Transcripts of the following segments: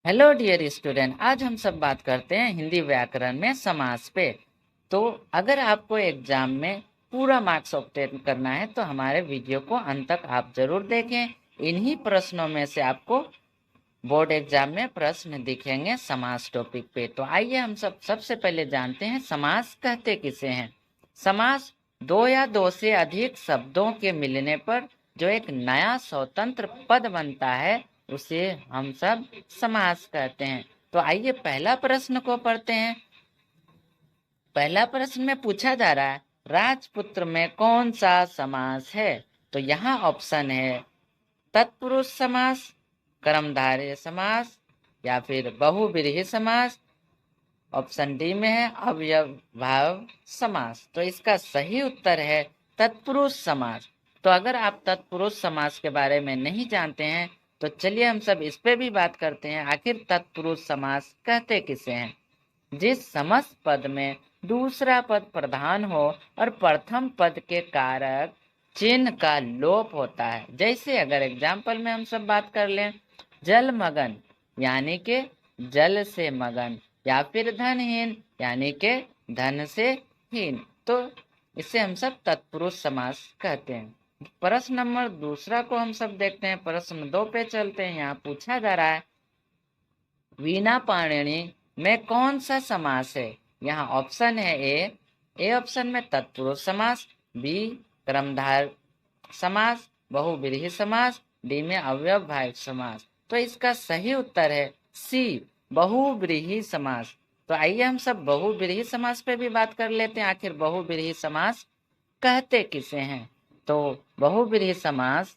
Hello dear student, आज हम सब बात करते हैं हिंदी व्याकरण में समास पे। तो अगर आपको एग्जाम में पूरा मार्क्स ऑब्टेन करना है तो हमारे वीडियो को अंत तक आप जरूर देखें। इन्हीं प्रश्नों में से आपको बोर्ड एग्जाम में प्रश्न दिखेंगे समास टॉपिक पे। तो आइए हम सब सबसे पहले जानते हैं समास कहते किसे हैं। समास दो या दो से अधिक शब्दों के मिलने पर जो एक नया स्वतंत्र पद बनता है उसे हम सब समास कहते हैं। तो आइए पहला प्रश्न को पढ़ते हैं। पहला प्रश्न में पूछा जा रहा है, राजपुत्र में कौन सा समास है। तो यहाँ ऑप्शन है तत्पुरुष समास, कर्मधारय समास या फिर बहुव्रीहि समास। ऑप्शन डी में है अव्ययभाव समास। तो इसका सही उत्तर है तत्पुरुष समास। तो अगर आप तत्पुरुष समास के बारे में नहीं जानते हैं तो चलिए हम सब इस पे भी बात करते हैं। आखिर तत्पुरुष समास कहते किसे हैं। जिस समस्त पद में दूसरा पद प्रधान हो और प्रथम पद के कारक चिन्ह का लोप होता है। जैसे अगर एग्जाम्पल में हम सब बात कर लें, जलमगन यानी के जल से मगन, या फिर धनहीन यानी के धन से हीन, तो इसे हम सब तत्पुरुष समास कहते हैं। प्रश्न नंबर दूसरा को हम सब देखते हैं। प्रश्न 2 पे चलते हैं। यहाँ पूछा जा रहा है, वीणा पाणिनि में कौन सा समास है। यहाँ ऑप्शन है ए ऑप्शन में तत्पुरुष समास, बी कर्मधार समास, बहुव्रीहि समास, डी में अव्ययभाव समास। तो इसका सही उत्तर है सी बहुव्रीहि समास। तो आइए हम सब बहुव्रीहि समास पे भी बात कर लेते हैं। आखिर बहुव्रीहि समास कहते किसे हैं। तो बहुव्रीहि समास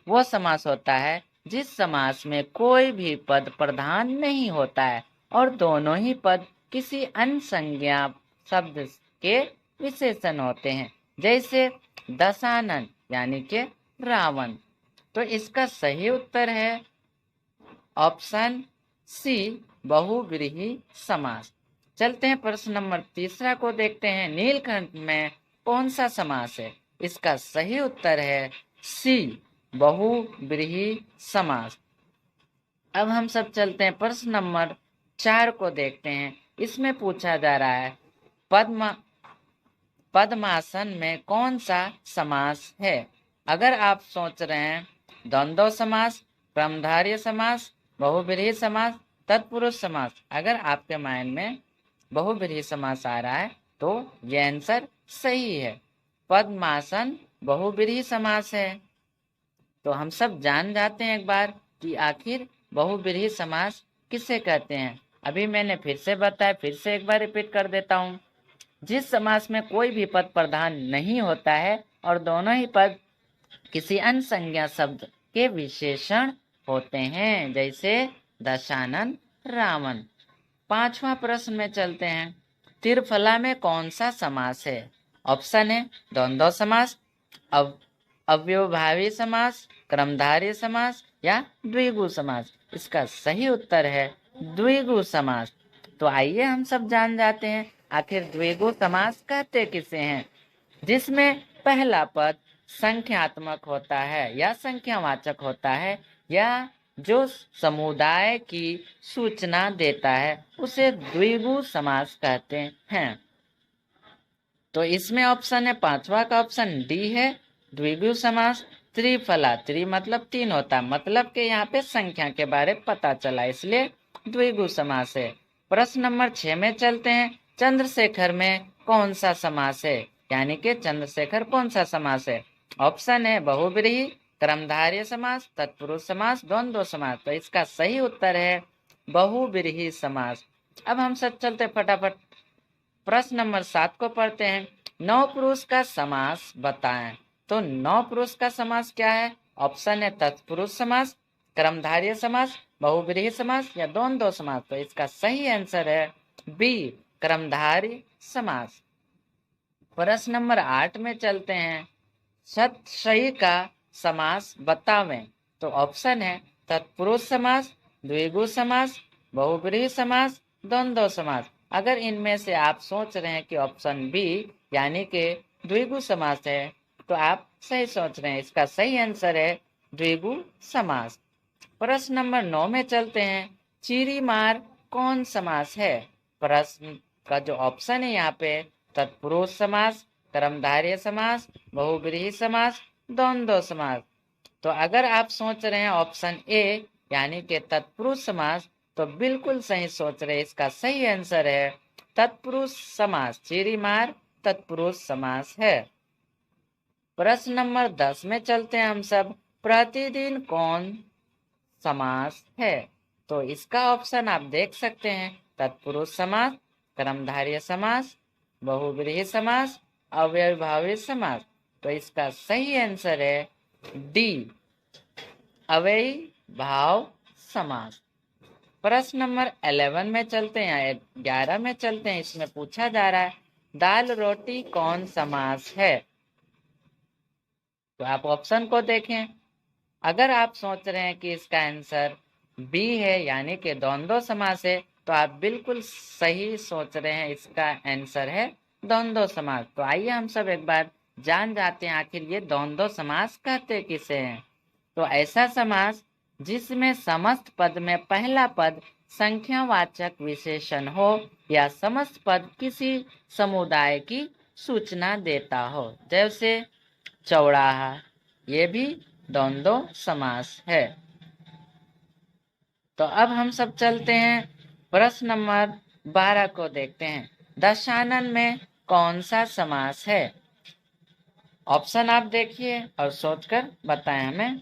वो समास होता है जिस समास में कोई भी पद प्रधान नहीं होता है और दोनों ही पद किसी अन्य संज्ञा शब्द के विशेषण होते हैं। जैसे दशानन यानी के रावण। तो इसका सही उत्तर है ऑप्शन सी बहुव्रीहि समास। चलते हैं प्रश्न नंबर तीसरा को देखते हैं। नीलकंठ में कौन सा समास है। इसका सही उत्तर है सी बहुव्रीहि समास। अब हम सब चलते हैं प्रश्न नंबर 4 को देखते हैं। इसमें पूछा जा रहा है, पद्मासन में कौन सा समास है। अगर आप सोच रहे हैं द्वंद्व समास, कर्मधारय समास, बहुव्रीहि समास, तत्पुरुष समास, अगर आपके माइंड में बहुव्रीहि समास आ रहा है तो ये आंसर सही है। पद्मासन बहुव्रीहि समास है। तो हम सब जान जाते हैं एक बार कि आखिर बहुव्रीहि समास किसे कहते हैं। अभी मैंने फिर से बताया, फिर से एक बार रिपीट कर देता हूँ। जिस समास में कोई भी पद प्रधान नहीं होता है और दोनों ही पद किसी अन्य संज्ञा शब्द के विशेषण होते हैं। जैसे दशानन रावण। पांचवा प्रश्न में चलते हैं। तिरफला में कौन सा समास है। ऑप्शन है द्वंद्व समास, अव्ययभावी समास, कर्मधारय समास या द्विगु समास। इसका सही उत्तर है द्विगु समास। तो आइए हम सब जान जाते हैं आखिर द्विगु समास कहते किसे हैं। जिसमें पहला पद संख्यात्मक होता है या संख्यावाचक होता है या जो समुदाय की सूचना देता है उसे द्विगु समास कहते हैं। तो इसमें ऑप्शन है पांचवा का ऑप्शन डी है द्विगु समास। त्रिफला, त्रि मतलब 3 होता है, मतलब कि यहाँ पे संख्या के बारे पता चला, इसलिए द्विगु समास है। प्रश्न नंबर 6 में चलते हैं। चंद्रशेखर में कौन सा समास है, यानी कि चंद्रशेखर कौन सा समास है। ऑप्शन है बहुव्रीहि, कर्मधारय समास, तत्पुरुष समास, द्वंद्व समास। तो इसका सही उत्तर है बहुव्रीहि समास। अब हम सब चलते फटाफट प्रश्न नंबर 7 को पढ़ते हैं। नौ पुरुष का समास बताएं। तो नौ पुरुष का समास क्या है। ऑप्शन है तत्पुरुष समास, कर्मधारय समास, बहुव्रीहि समास या द्वंद्व समास। तो इसका सही आंसर है बी कर्मधारय समास। प्रश्न नंबर 8 में चलते हैं। सतशई का समास बतावें। तो ऑप्शन है तत्पुरुष समास, द्विगु समास, बहुव्रीहि समास, द्वंद्व समास। अगर इनमें से आप सोच रहे हैं कि ऑप्शन बी यानी कि द्विगु समास है तो आप सही सोच रहे हैं। इसका सही आंसर है द्विगु समास। प्रश्न नंबर 9 में चलते हैं। चीरी मार कौन समास है? प्रश्न का जो ऑप्शन है यहाँ पे तत्पुरुष समास, कर्मधारय समास, बहुव्रीहि समास, द्वंद्व समास। तो अगर आप सोच रहे हैं ऑप्शन ए यानी कि तत्पुरुष समास, तो बिल्कुल सही सोच रहे हैं। इसका सही आंसर है तत्पुरुष समास। चीरी मार तत्पुरुष समास है। प्रश्न नंबर 10 में चलते हैं हम सब। प्रतिदिन कौन समास है? तो इसका ऑप्शन आप देख सकते हैं तत्पुरुष समास, कर्मधारय समास, बहुव्रीहि समास, अव्ययभावी समास। तो इसका सही आंसर है डी, अव्ययभाव समास। प्रश्न नंबर 11 में चलते हैं, 11 में चलते हैं। इसमें पूछा जा रहा है दाल रोटी कौन समास है? तो आप ऑप्शन को देखें। अगर आप सोच रहे हैं कि इसका आंसर बी है यानी कि द्वंद्व समास है, तो आप बिल्कुल सही सोच रहे हैं। इसका आंसर है द्वंद्व समास। तो आइए हम सब एक बार जान जाते हैं आखिर ये द्वंद्व समास कहते किसे हैं। तो ऐसा समास जिसमें समस्त पद में पहला पद संख्यावाचक विशेषण हो या समस्त पद किसी समुदाय की सूचना देता हो, जैसे चौराहा, ये भी द्वंद्व समास है। तो अब हम सब चलते हैं प्रश्न नंबर 12 को देखते हैं। दशानन में कौन सा समास है? ऑप्शन आप देखिए और सोचकर बताएं हमें।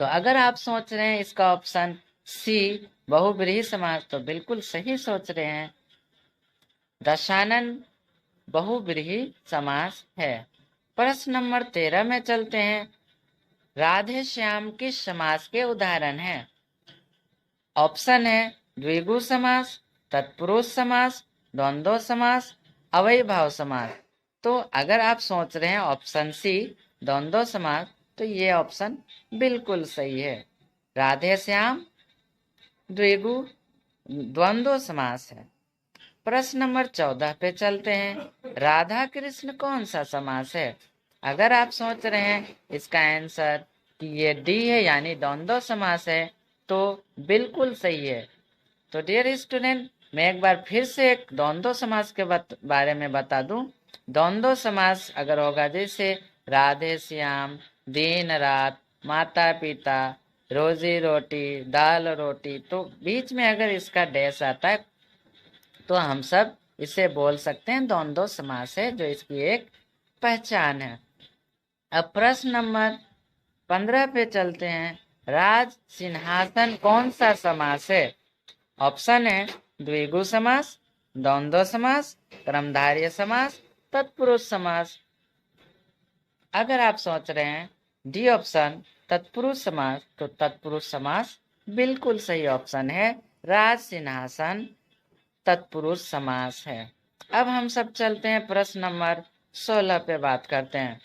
तो अगर आप सोच रहे हैं इसका ऑप्शन सी बहुव्रीहि समास, तो बिल्कुल सही सोच रहे हैं। दशानन बहुव्रीहि समास है। प्रश्न नंबर 13 में चलते हैं। राधे श्याम किस समास के उदाहरण हैं? ऑप्शन है द्विगु समास, तत्पुरुष समास, द्वंद्व समास, अव्ययभाव समास। तो अगर आप सोच रहे हैं ऑप्शन सी द्वंद्व समास, तो ये ऑप्शन बिल्कुल सही है। राधे श्याम द्विगु द्वंद्व समास है। प्रश्न नंबर 14 पे चलते हैं। राधा कृष्ण कौन सा समास है? अगर आप सोच रहे हैं इसका आंसर कि ये डी है यानी द्वंद्व समास है, तो बिल्कुल सही है। तो डियर स्टूडेंट, मैं एक बार फिर से एक द्वंद्व समास के बारे में बता दूं। द्वंद्व समास अगर होगा जैसे राधे श्याम, दिन रात, माता पिता, रोजी रोटी, दाल रोटी, तो बीच में अगर इसका डैश आता है तो हम सब इसे बोल सकते हैं द्वंद्व समास है, जो इसकी एक पहचान है। अब प्रश्न नंबर 15 पे चलते हैं। राज सिंहासन कौन सा समास है? ऑप्शन है द्विगु समास, द्वंद्व समास, कर्मधारय समास, तत्पुरुष समास। अगर आप सोच रहे हैं डी ऑप्शन तत्पुरुष समास, तो तत्पुरुष समास बिल्कुल सही ऑप्शन है। राज सिंहासन तत्पुरुष समास है। अब हम सब चलते हैं प्रश्न नंबर 16 पे बात करते हैं।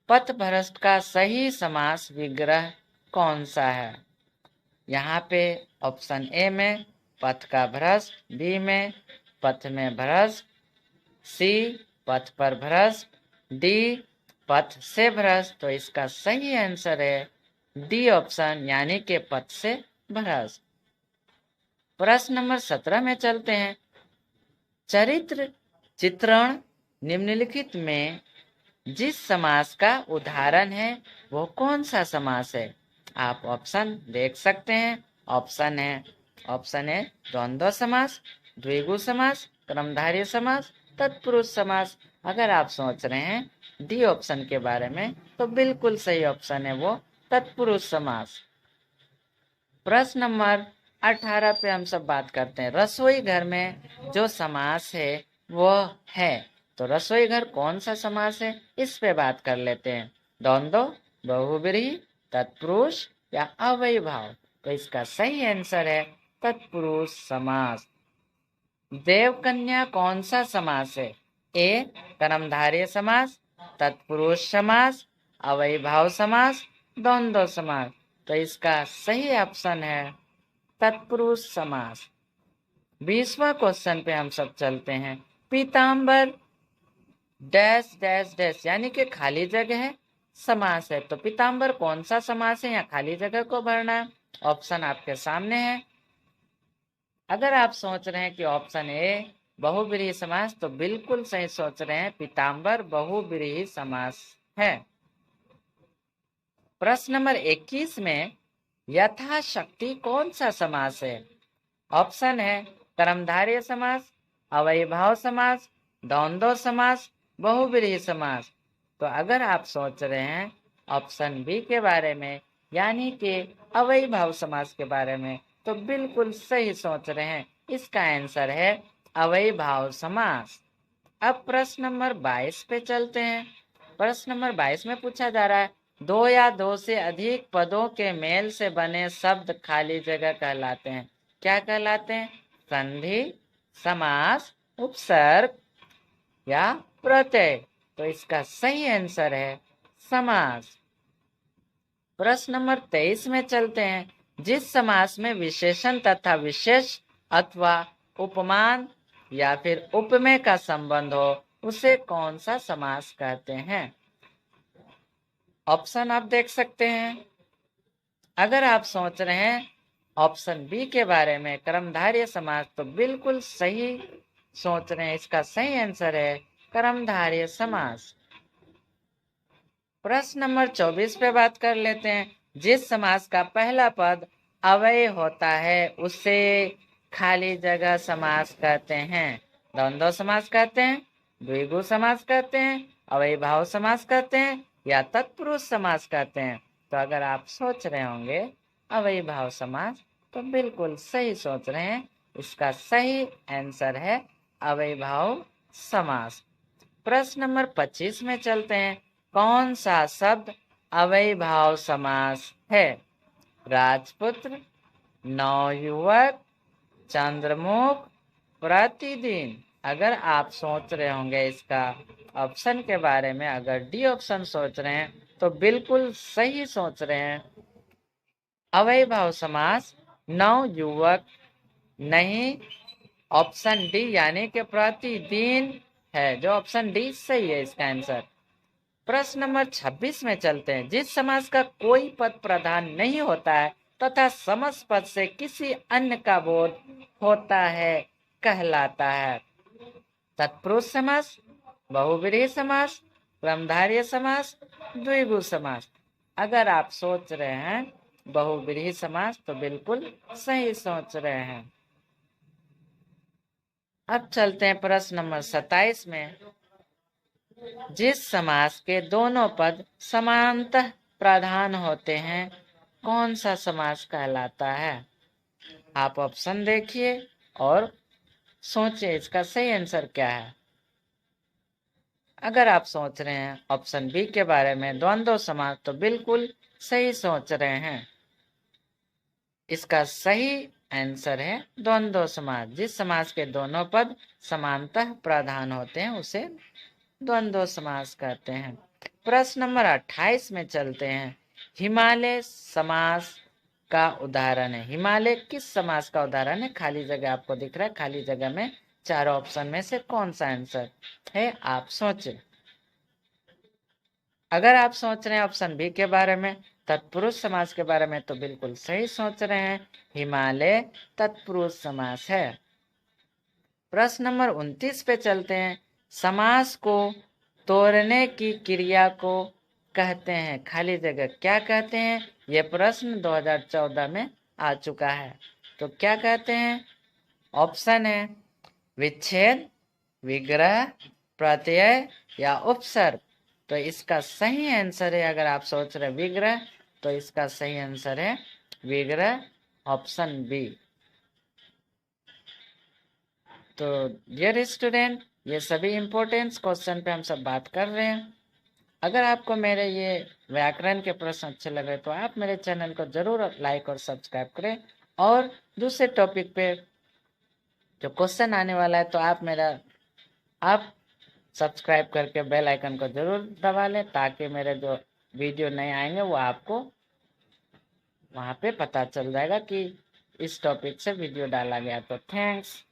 पथभ्रष्ट का सही समास विग्रह कौन सा है? यहाँ पे ऑप्शन ए में पथ का भ्रष्ट, बी में पथ में भ्रष्ट, सी पथ पर भ्रष्ट, डी पथ से भ्रष्ट। तो इसका सही आंसर है डी ऑप्शन यानी कि पथ से भ्रष्ट। प्रश्न नंबर 17 में चलते हैं। चरित्र चित्रण निम्नलिखित में जिस समास का उदाहरण है वो कौन सा समास है? आप ऑप्शन देख सकते हैं। ऑप्शन है द्वंद्व समास, द्विगु समास, कर्मधारय समास, तत्पुरुष समास। अगर आप सोच रहे हैं डी ऑप्शन के बारे में, तो बिल्कुल सही ऑप्शन है वो तत्पुरुष समास। प्रश्न नंबर 18 पे हम सब बात करते हैं। रसोई घर में जो समास है वो है, तो रसोई घर कौन सा समास है, इस पे बात कर लेते हैं। द्वंद्व, बहुव्रीहि, तत्पुरुष या अव्ययभाव। तो इसका सही आंसर है तत्पुरुष समास। देवकन्या कौन सा समास है? ए कर्मधारय समास, तत्पुरुष समास, अव्ययभाव समास, द्वंद्व समास। तो इसका सही ऑप्शन है तत्पुरुष समास। 20वां क्वेश्चन पे हम सब चलते हैं। पीताम्बर डैश डैश डैश यानी कि खाली जगह है समास है। तो पीताम्बर कौन सा समास है, या खाली जगह को भरना है। ऑप्शन आपके सामने है। अगर आप सोच रहे हैं कि ऑप्शन ए बहुव्रीहि समास, तो बिल्कुल सही सोच रहे हैं, पीताम्बर बहुव्रीहि समास है। प्रश्न नंबर 21 में यथाशक्ति कौन सा समास है? ऑप्शन है कर्मधारय समास, अव्ययीभाव समास, द्वंद्व समास, बहुव्रीहि समास। तो अगर आप सोच रहे हैं ऑप्शन बी के बारे में, यानी कि अव्ययीभाव समास के बारे में, तो बिल्कुल सही सोच रहे हैं। इसका आंसर है अव्ययीभाव समास। अब प्रश्न नंबर 22 पे चलते हैं। प्रश्न नंबर 22 में पूछा जा रहा है, दो या दो से अधिक पदों के मेल से बने शब्द खाली जगह कहलाते हैं। क्या कहलाते हैं? संधि, समास, उपसर्ग या प्रत्यय। तो इसका सही आंसर है समास। प्रश्न नंबर 23 में चलते हैं। जिस समास में विशेषण तथा विशेष अथवा उपमान या फिर उपमेय का संबंध हो, उसे कौन सा समास कहते हैं? ऑप्शन आप देख सकते हैं। अगर आप सोच रहे हैं ऑप्शन बी के बारे में, कर्मधारय समास, तो बिल्कुल सही सोच रहे हैं। इसका सही आंसर है कर्मधारय समास। प्रश्न नंबर 24 पे बात कर लेते हैं। जिस समास का पहला पद अव्यय होता है उसे खाली जगह समास कहते हैं। द्वंद्व समास कहते हैं, द्विगु समास कहते हैं, अव्ययीभाव समास कहते हैं या तत्पुरुष समास कहते हैं। तो अगर आप सोच रहे होंगे अव्ययीभाव समास, तो बिल्कुल सही सोच रहे हैं। इसका सही आंसर है अव्ययीभाव समास। प्रश्न नंबर 25 में चलते हैं। कौन सा शब्द अव्ययीभाव समास है? राजपुत्र, नवयुवक, चंद्रमुख, प्रतिदिन। अगर आप सोच रहे होंगे इसका ऑप्शन के बारे में, अगर डी ऑप्शन सोच रहे हैं, तो बिल्कुल सही सोच रहे हैं। अव्ययीभाव समास नवयुवक नहीं, ऑप्शन डी यानी कि प्रतिदिन है, जो ऑप्शन डी सही है इसका आंसर। प्रश्न नंबर 26 में चलते हैं। जिस समास का कोई पद प्रधान नहीं होता है तथा समस्त पद से किसी अन्य का बोध होता है कहलाता है। तत्पुरुष समास, बहुव्रीहि समास, कर्मधारय समास, द्विगु समास। अगर आप सोच रहे हैं बहुव्रीहि समास, तो बिल्कुल सही सोच रहे हैं। अब चलते हैं प्रश्न नंबर 27 में। जिस समास के दोनों पद समानतः प्रधान होते हैं, कौन सा समास कहलाता है? आप ऑप्शन देखिए और सोचिए इसका सही आंसर क्या है। अगर आप सोच रहे हैं ऑप्शन बी के बारे में, द्वंद्व समास, तो बिल्कुल सही सोच रहे हैं। इसका सही आंसर है द्वंद्व समास। जिस समास के दोनों पद समानतः प्रधान होते हैं उसे द्वंद्व समास कहते हैं। प्रश्न नंबर 28 में चलते हैं। हिमालय समास का उदाहरण है। हिमालय किस समास का उदाहरण है? खाली जगह आपको दिख रहा है, खाली जगह में चारों ऑप्शन में से कौन सा आंसर है, आप सोचें। अगर आप सोच रहे हैं ऑप्शन बी के बारे में, तत्पुरुष समास के बारे में, तो बिल्कुल सही सोच रहे हैं। हिमालय तत्पुरुष समास है। प्रश्न नंबर 29 पे चलते हैं। समास को तोड़ने की क्रिया को कहते हैं, खाली जगह क्या कहते हैं? यह प्रश्न 2014 में आ चुका है। तो क्या कहते हैं? ऑप्शन है विच्छेद, विग्रह, प्रत्यय या उपसर्ग। तो इसका सही आंसर है, अगर आप सोच रहे विग्रह, तो इसका सही आंसर है विग्रह, ऑप्शन बी। तो डियर स्टूडेंट, ये सभी इम्पोर्टेंट क्वेश्चन पे हम सब बात कर रहे हैं। अगर आपको मेरे ये व्याकरण के प्रश्न अच्छे लगे तो आप मेरे चैनल को जरूर लाइक और सब्सक्राइब करें, और दूसरे टॉपिक पे जो क्वेश्चन आने वाला है, तो आप सब्सक्राइब करके बेल आइकन को जरूर दबा लें, ताकि मेरे जो वीडियो नए आएंगे वो आपको वहाँ पे पता चल जाएगा कि इस टॉपिक से वीडियो डाला गया। तो थैंक्स।